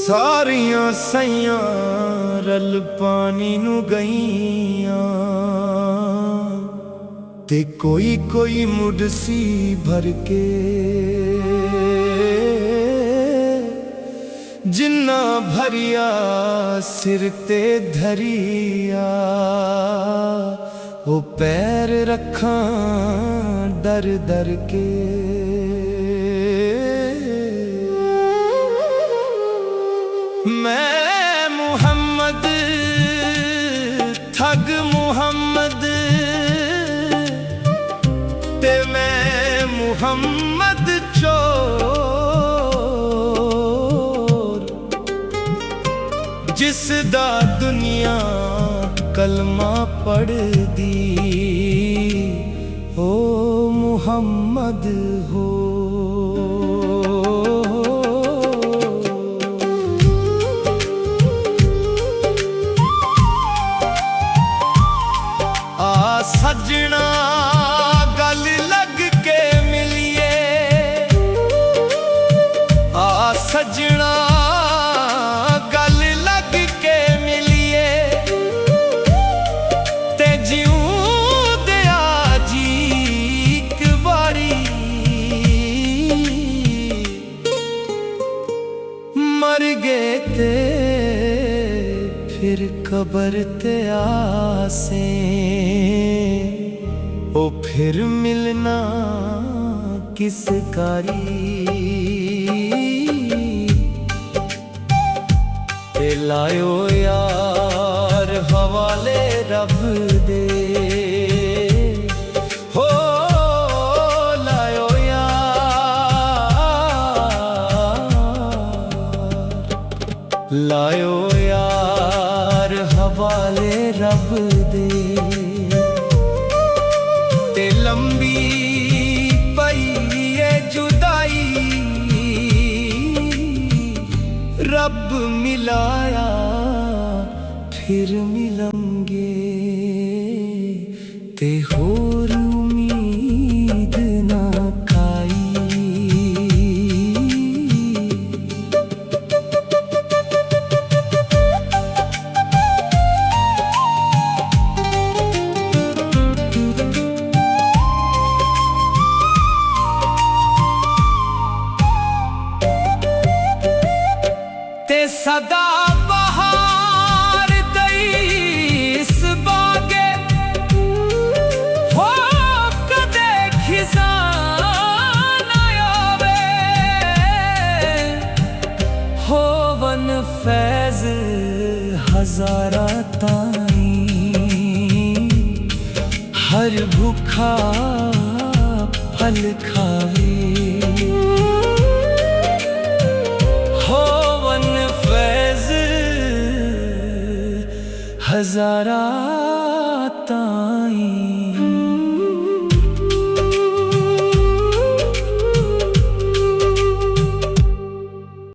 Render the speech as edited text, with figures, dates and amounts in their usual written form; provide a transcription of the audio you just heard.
सारियां सैयां रल पानी नू गईयां ते कोई कोई मुडसी भर के जिन्ना भरिया सिर ते धरिया वो पैर रखा डर डर के। मैं मुहम्मद ठग मुहम्मद ते मैं मुहम्मद चोर जिस दा दुनिया कलमा पढ़ दी ओ मुहम्मद हो। सजना गल लग के मिलिए आ सजना गल लग के मिलिए ते जीऊं दिया जी एक बारी मर गए ते फिर कबर ते आसे ओ फिर मिलना किस कारी ते लायो यार हवाले रब दे हो लायो यार लायो यार हवाले रब दे ते लंबी पई ये जुदाई रब मिलाया फिर मिलेंगे ते होर उम्मीद ना खाई। सदा बहार दईस बागे हो कदे खिज़ान आवे हो वन फैज़ हज़ारा ताई हर भूखा फल खावे हज़ारा